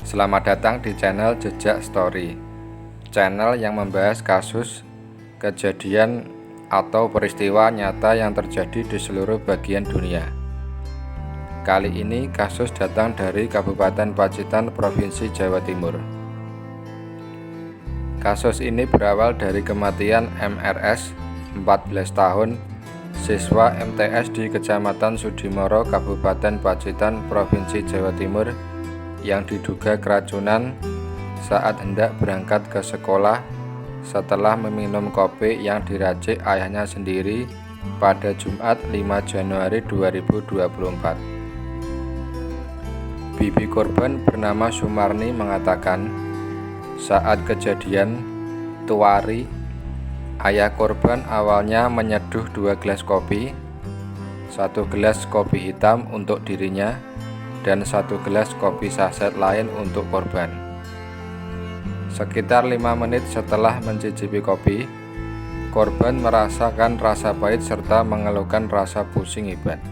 Selamat datang di channel Jejak Story, channel yang membahas kasus, kejadian, atau peristiwa nyata yang terjadi di seluruh bagian dunia. Kali ini kasus datang dari Kabupaten Pacitan, Provinsi Jawa Timur. Kasus ini berawal dari kematian MRS, 14 tahun, siswa MTS di Kecamatan Sudimoro, Kabupaten Pacitan, Provinsi Jawa Timur, yang diduga keracunan saat hendak berangkat ke sekolah setelah meminum kopi yang diracik ayahnya sendiri pada Jumat 5 Januari 2024. Bibi korban bernama Sumarni mengatakan, saat kejadian, Tuwari, ayah korban, awalnya menyeduh 2 gelas kopi, 1 gelas kopi hitam untuk dirinya, dan 1 gelas kopi saset lain untuk korban. Sekitar 5 menit setelah mencicipi kopi, korban merasakan rasa pahit serta mengeluhkan rasa pusing hebat.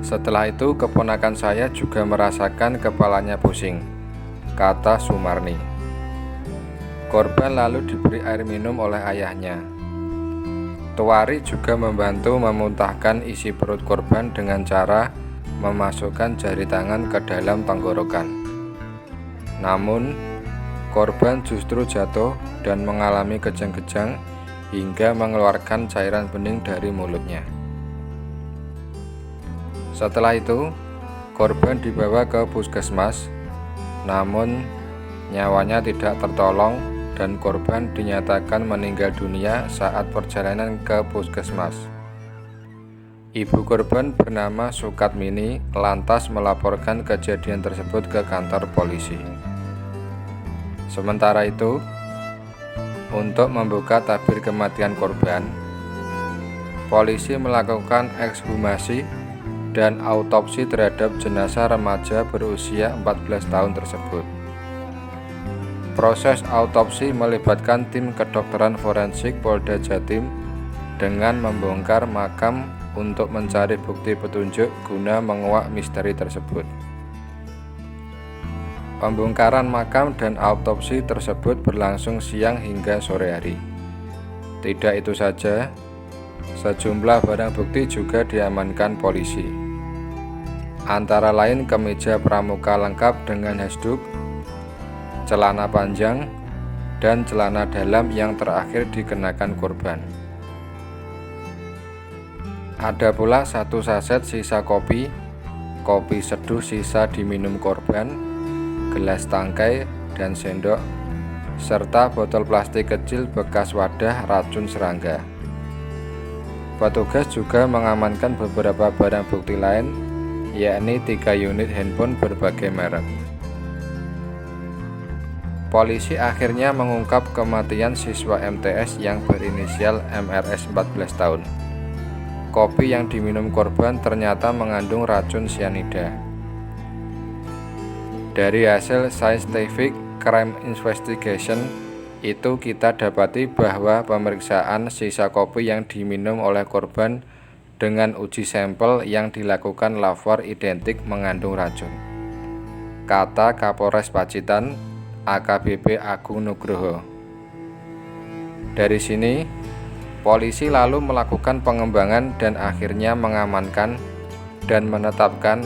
Setelah itu keponakan saya juga merasakan kepalanya pusing, kata Sumarni. Korban lalu diberi air minum oleh ayahnya. Tuwari juga membantu memuntahkan isi perut korban dengan cara memasukkan jari tangan ke dalam tenggorokan. Namun, korban justru jatuh dan mengalami kejang-kejang hingga mengeluarkan cairan bening dari mulutnya. Setelah itu, korban dibawa ke puskesmas, namun nyawanya tidak tertolong dan korban dinyatakan meninggal dunia saat perjalanan ke puskesmas. Ibu korban bernama Sukatmini lantas melaporkan kejadian tersebut ke kantor polisi. Sementara itu, untuk membuka tabir kematian korban, polisi melakukan ekshumasi dan autopsi terhadap jenazah remaja berusia 14 tahun tersebut. Proses autopsi melibatkan tim kedokteran forensik Polda Jatim dengan membongkar makam untuk mencari bukti petunjuk guna menguak misteri tersebut. Pembongkaran makam dan autopsi tersebut berlangsung siang hingga sore hari. Tidak itu saja, sejumlah barang bukti juga diamankan polisi. Antara lain kemeja pramuka lengkap dengan hasduk, celana panjang, dan celana dalam yang terakhir dikenakan korban. Ada pula 1 saset sisa kopi, kopi seduh sisa diminum korban, gelas tangkai dan sendok, serta botol plastik kecil bekas wadah racun serangga. Petugas juga mengamankan beberapa barang bukti lain, yakni 3 unit handphone berbagai merek. Polisi akhirnya mengungkap kematian siswa MTS yang berinisial MRS 14 tahun. Kopi yang diminum korban ternyata mengandung racun cyanida. Dari hasil Scientific Crime Investigation itu kita dapati bahwa pemeriksaan sisa kopi yang diminum oleh korban dengan uji sampel yang dilakukan lapor identik mengandung racun, kata Kapolres Pacitan AKBP Agung Nugroho. Dari sini, polisi lalu melakukan pengembangan dan akhirnya mengamankan dan menetapkan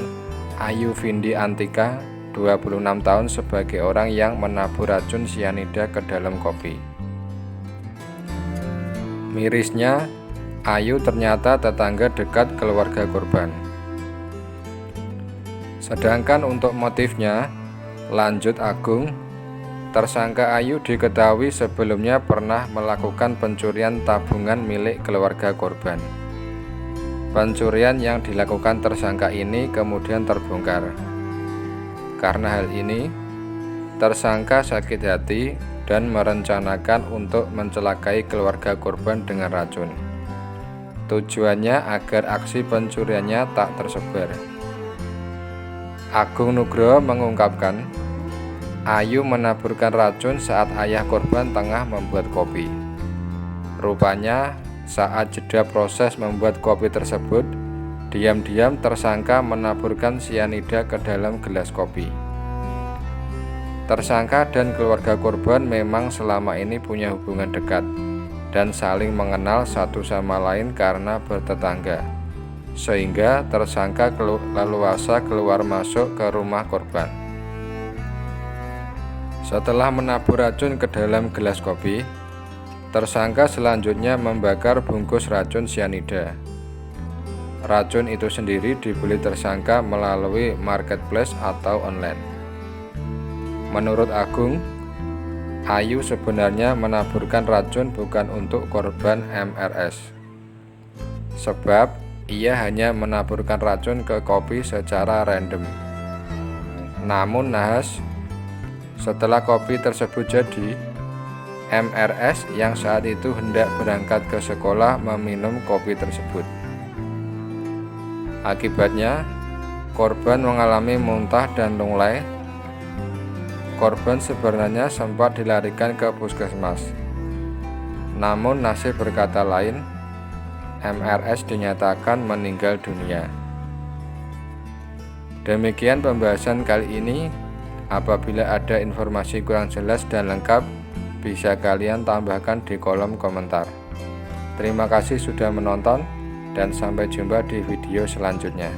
Ayu Vindi Antika, 26 tahun, sebagai orang yang menabur racun cyanida ke dalam kopi. Mirisnya, Ayu ternyata tetangga dekat keluarga korban. Sedangkan untuk motifnya, lanjut Agung, tersangka Ayu diketahui sebelumnya pernah melakukan pencurian tabungan milik keluarga korban. Pencurian yang dilakukan tersangka ini kemudian terbongkar. Karena hal ini, tersangka sakit hati dan merencanakan untuk mencelakai keluarga korban dengan racun. Tujuannya agar aksi pencuriannya tak tersebar. Agung Nugroho mengungkapkan, Ayu menaburkan racun saat ayah korban tengah membuat kopi. Rupanya Saat jeda proses membuat kopi tersebut, diam-diam tersangka menaburkan sianida ke dalam gelas kopi. Tersangka dan keluarga korban memang selama ini punya hubungan dekat dan saling mengenal satu sama lain karena bertetangga, sehingga tersangka leluasa keluar masuk ke rumah korban. Setelah menabur racun ke dalam gelas kopi, tersangka selanjutnya membakar bungkus racun sianida. Racun itu sendiri dibeli tersangka melalui marketplace atau online. Menurut Agung, Ayu sebenarnya menaburkan racun bukan untuk korban MRS, sebab ia hanya menaburkan racun ke kopi secara random. Namun nahas, setelah kopi tersebut jadi, MRS yang saat itu hendak berangkat ke sekolah meminum kopi tersebut. Akibatnya, korban mengalami muntah dan lunglai. Korban sebenarnya sempat dilarikan ke puskesmas. Namun nasib berkata lain, MRS dinyatakan meninggal dunia. Demikian pembahasan kali ini. Apabila ada informasi kurang jelas dan lengkap, bisa kalian tambahkan di kolom komentar. Terima kasih sudah menonton dan sampai jumpa di video selanjutnya.